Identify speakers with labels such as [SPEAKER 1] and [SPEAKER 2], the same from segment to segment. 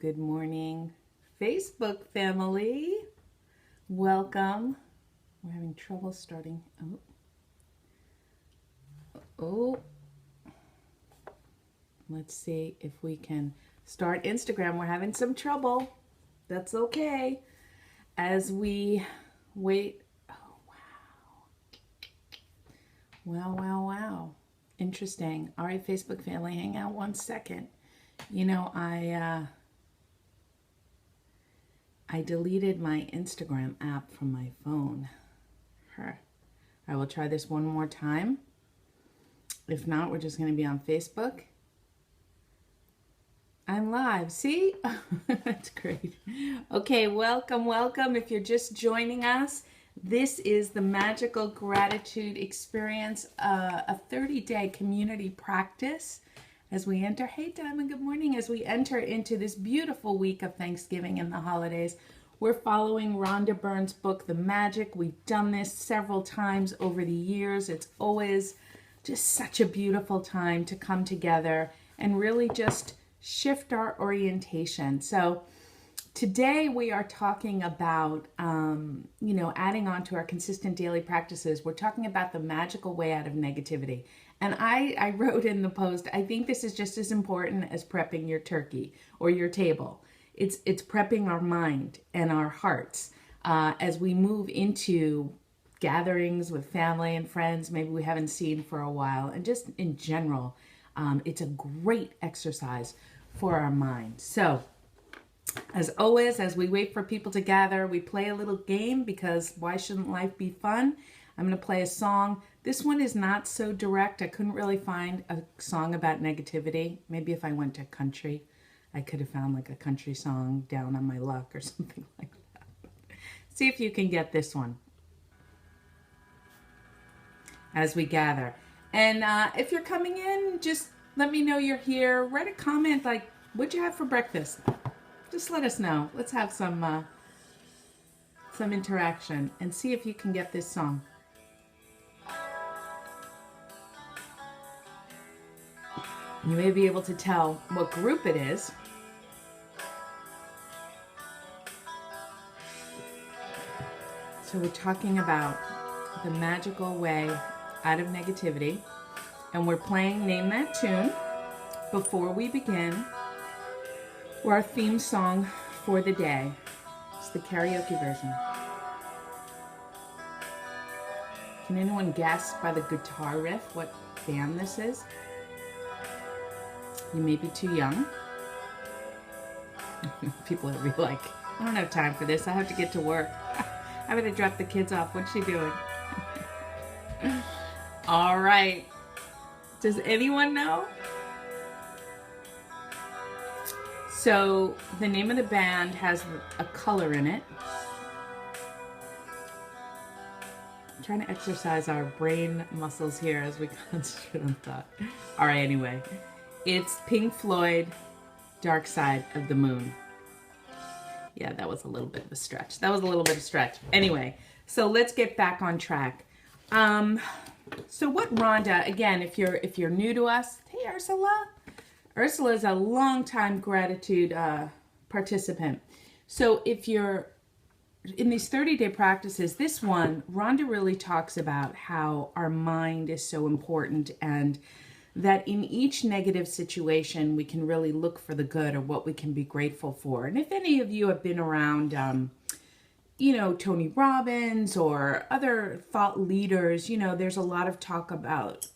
[SPEAKER 1] Good morning, Facebook family. Welcome. We're having trouble starting. Oh. Let's see if we can start Instagram. We're having some trouble. That's okay. As we wait. Oh, wow. Wow. Interesting. All right, Facebook family, hang out 1 second. You know, I deleted my Instagram app from my phone. I will try this one more time. If not, we're just going to be on Facebook. I'm live. See? That's great. Okay, welcome. If you're just joining us, this is the Magical Gratitude Experience, a 30-day community practice as we enter, hey Diamond, good morning, as we enter into this beautiful week of Thanksgiving and the holidays. We're following Rhonda Byrne's book, The Magic. We've done this several times over the years. It's always just such a beautiful time to come together and really just shift our orientation. So today we are talking about, adding on to our consistent daily practices. We're talking about the magical way out of negativity. And I wrote in the post, I think this is just as important as prepping your turkey or your table. It's prepping our mind and our hearts as we move into gatherings with family and friends maybe we haven't seen for a while. And just in general, it's a great exercise for our mind. So as always, as we wait for people to gather, we play a little game because why shouldn't life be fun? I'm going to play a song. This one is not so direct. I couldn't really find a song about negativity. Maybe if I went to country, I could have found like a country song, Down on My Luck or something like that. See if you can get this one as we gather. And if you're coming in, just let me know you're here. Write a comment like, what'd you have for breakfast? Just let us know. Let's have some interaction and see if you can get this song. You may be able to tell what group it is. So we're talking about the magical way out of negativity. And we're playing Name That Tune before we begin. Or our theme song for the day. It's the karaoke version. Can anyone guess by the guitar riff what band this is? You may be too young. People are really like, I don't have time for this. I have to get to work. I'm going to drop the kids off. What's she doing? All right. Does anyone know? So the name of the band has a color in it. I'm trying to exercise our brain muscles here as we concentrate on thought. All right, anyway. It's Pink Floyd, Dark Side of the Moon. Yeah, that was a little bit of a stretch. Anyway, so let's get back on track. So what Rhonda, again, if you're new to us, hey Ursula. Ursula is a longtime gratitude participant. So if you're in these 30-day practices, this one, Rhonda really talks about how our mind is so important and that in each negative situation, we can really look for the good or what we can be grateful for. And if any of you have been around, Tony Robbins or other thought leaders, there's a lot of talk about,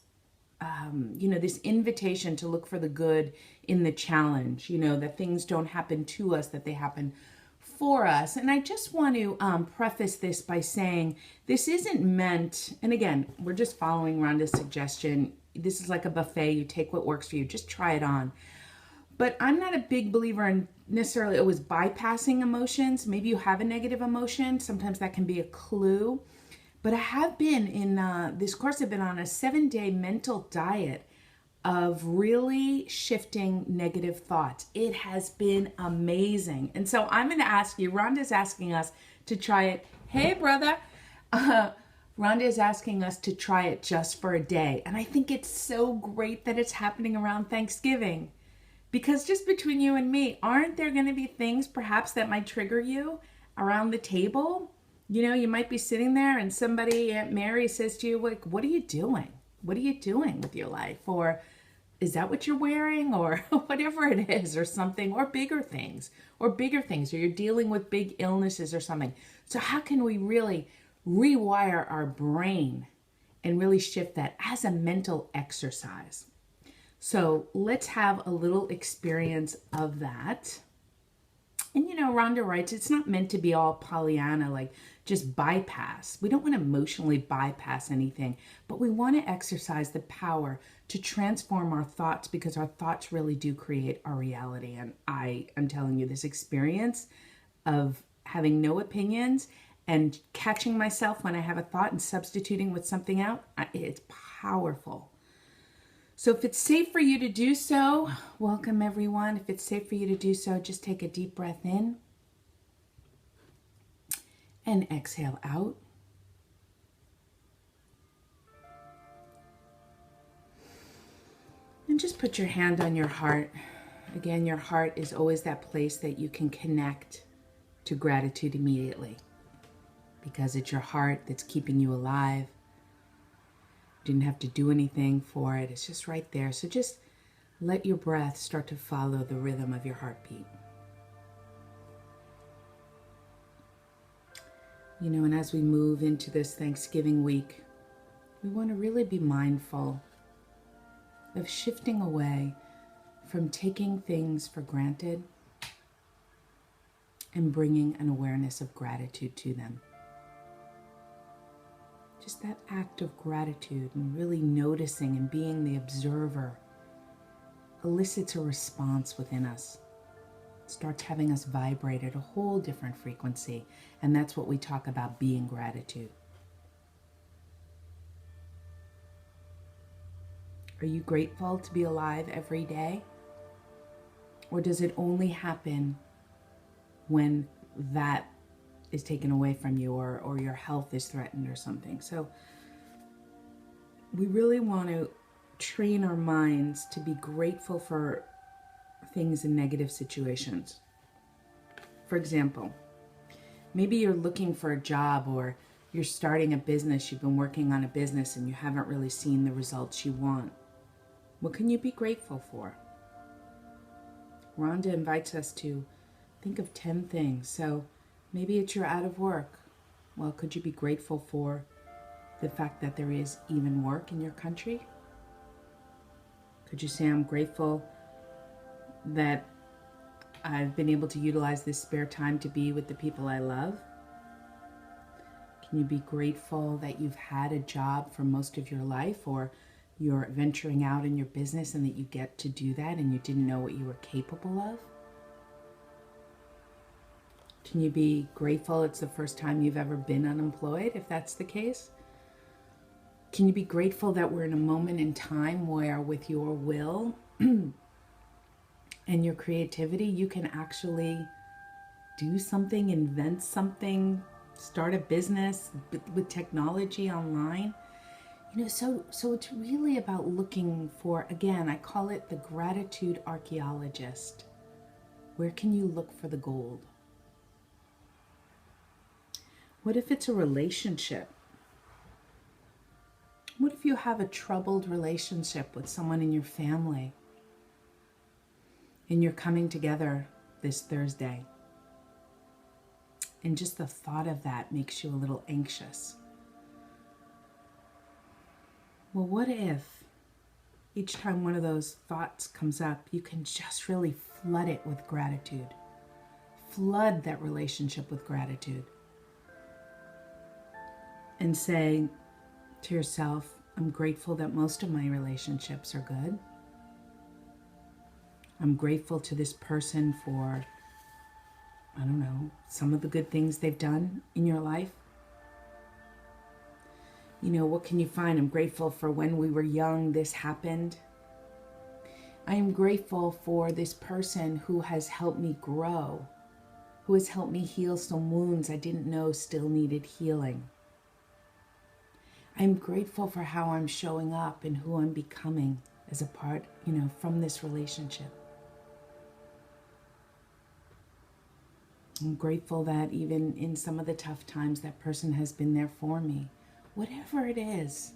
[SPEAKER 1] this invitation to look for the good in the challenge, that things don't happen to us, that they happen for us. And I just want to preface this by saying this isn't meant, and again, we're just following Rhonda's suggestion. This is like a buffet. You take what works for you. Just try it on. But I'm not a big believer in necessarily always bypassing emotions. Maybe you have a negative emotion. Sometimes that can be a clue. But I have been in this course, I've been on a 7-day mental diet of really shifting negative thoughts. It has been amazing. And so I'm going to ask you, Rhonda's asking us to try it. Hey, brother. Rhonda is asking us to try it just for a day. And I think it's so great that it's happening around Thanksgiving Because just between you and me, aren't there going to be things perhaps that might trigger you around the table? You know, you might be sitting there and somebody, Aunt Mary, says to you, like, what are you doing? What are you doing with your life? Or is that what you're wearing? Or whatever it is, or something, or bigger things, or you're dealing with big illnesses or something. So how can we really rewire our brain and really shift that as a mental exercise? So let's have a little experience of that. And you know, Rhonda writes, it's not meant to be all Pollyanna, like just bypass. We don't want to emotionally bypass anything, but we want to exercise the power to transform our thoughts, because our thoughts really do create our reality. And I am telling you, this experience of having no opinions and catching myself when I have a thought and substituting with something else, it's powerful. So if it's safe for you to do so, welcome everyone. If it's safe for you to do so, just take a deep breath in and exhale out. And just put your hand on your heart. Again, your heart is always that place that you can connect to gratitude immediately, because it's your heart that's keeping you alive. Didn't have to do anything for it. It's just right there. So just let your breath start to follow the rhythm of your heartbeat. You know, and as we move into this Thanksgiving week, we want to really be mindful of shifting away from taking things for granted and bringing an awareness of gratitude to them. Just that act of gratitude and really noticing and being the observer elicits a response within us. It starts having us vibrate at a whole different frequency. And that's what we talk about, being gratitude. Are you grateful to be alive every day? Or does it only happen when that is taken away from you, or your health is threatened or something? So we really want to train our minds to be grateful for things in negative situations. For example, maybe you're looking for a job, or you're starting a business, you've been working on a business and you haven't really seen the results you want. What can you be grateful for? Rhonda invites us to think of 10 things. So maybe it's you're out of work. Well, could you be grateful for the fact that there is even work in your country? Could you say, I'm grateful that I've been able to utilize this spare time to be with the people I love? Can you be grateful that you've had a job for most of your life, or you're venturing out in your business and that you get to do that and you didn't know what you were capable of? Can you be grateful it's the first time you've ever been unemployed, if that's the case? Can you be grateful that we're in a moment in time where, with your will and your creativity, you can actually do something, invent something, start a business with technology online? You know, so it's really about looking for, again, I call it the gratitude archaeologist. Where can you look for the gold? What if it's a relationship? What if you have a troubled relationship with someone in your family and you're coming together this Thursday, and just the thought of that makes you a little anxious? Well, what if each time one of those thoughts comes up, you can just really flood it with gratitude? Flood that relationship with gratitude. And say to yourself, I'm grateful that most of my relationships are good. I'm grateful to this person for, I don't know, some of the good things they've done in your life. You know, what can you find? I'm grateful for when we were young, this happened. I am grateful for this person who has helped me grow, who has helped me heal some wounds I didn't know still needed healing. I'm grateful for how I'm showing up and who I'm becoming as a part, from this relationship. I'm grateful that even in some of the tough times, that person has been there for me. Whatever it is,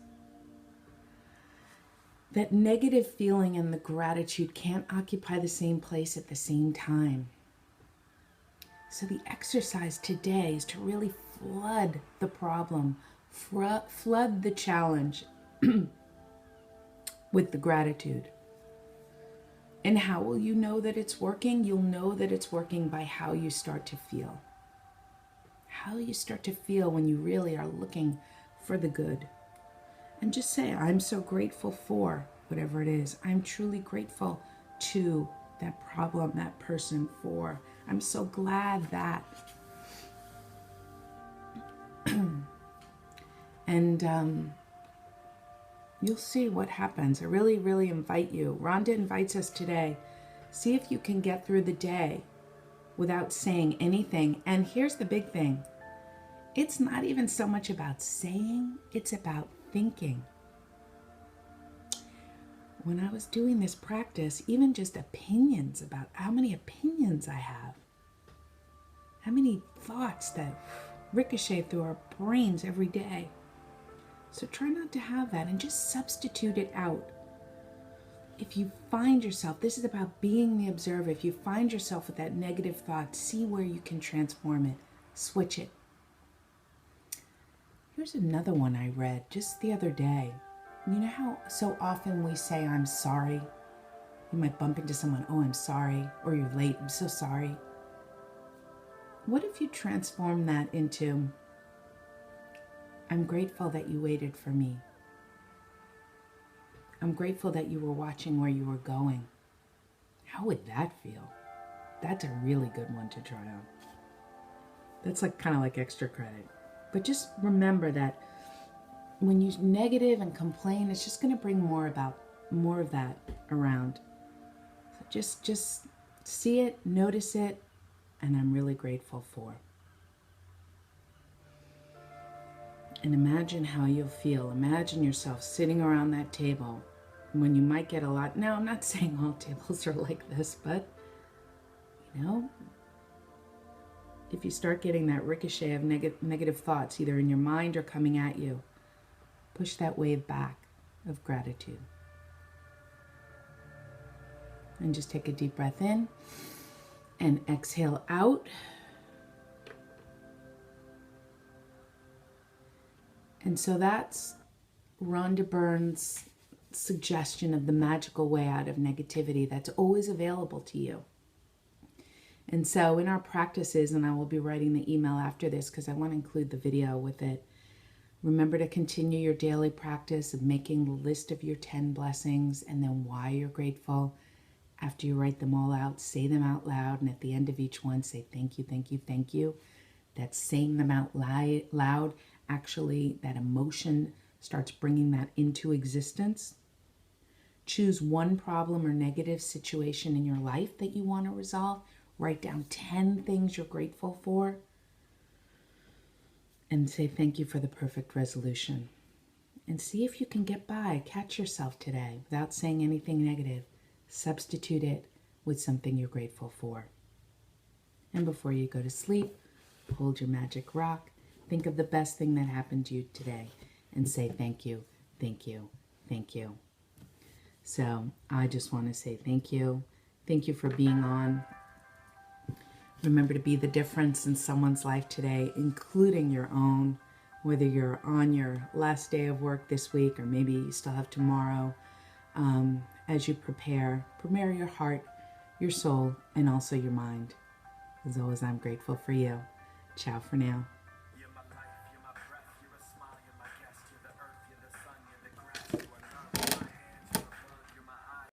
[SPEAKER 1] that negative feeling and the gratitude can't occupy the same place at the same time. So the exercise today is to really flood the problem, flood the challenge with the gratitude. And how will you know that it's working? You'll know that it's working by how you start to feel. How you start to feel when you really are looking for the good. And just say, I'm so grateful for whatever it is. I'm truly grateful to that problem, that person, for. I'm so glad that. And you'll see what happens. I really, really invite you. Rhonda invites us today. See if you can get through the day without saying anything. And here's the big thing. It's not even so much about saying, it's about thinking. When I was doing this practice, even just opinions about how many opinions I have, how many thoughts that ricochet through our brains every day. So try not to have that and just substitute it out. If you find yourself, this is about being the observer. If you find yourself with that negative thought, see where you can transform it, switch it. Here's another one I read just the other day. You know how so often we say, I'm sorry? You might bump into someone, oh, I'm sorry, or you're late, I'm so sorry. What if you transform that into, I'm grateful that you waited for me. I'm grateful that you were watching where you were going. How would that feel? That's a really good one to try on. That's like kind of like extra credit. But just remember that when you negative and complain, it's just going to bring more of that around. So just see it, notice it, and I'm really grateful for. And imagine how you'll feel. Imagine yourself sitting around that table when you might get a lot. Now, I'm not saying all tables are like this, but, you know, if you start getting that ricochet of negative thoughts, either in your mind or coming at you, push that wave back of gratitude. And just take a deep breath in and exhale out. And so that's Rhonda Byrne's suggestion of the magical way out of negativity that's always available to you. And so in our practices, and I will be writing the email after this because I want to include the video with it, remember to continue your daily practice of making the list of your 10 blessings and then why you're grateful. After you write them all out, say them out loud, and at the end of each one, say thank you, thank you, thank you. That saying them out loud, actually, that emotion starts bringing that into existence. Choose one problem or negative situation in your life that you want to resolve. Write down 10 things you're grateful for. And say thank you for the perfect resolution. And see if you can get by. Catch yourself today without saying anything negative. Substitute it with something you're grateful for. And before you go to sleep, hold your magic rock. Think of the best thing that happened to you today and say thank you, thank you, thank you. So I just want to say thank you. Thank you for being on. Remember to be the difference in someone's life today, including your own, whether you're on your last day of work this week or maybe you still have tomorrow. As you prepare your heart, your soul, and also your mind. As always, I'm grateful for you. Ciao for now.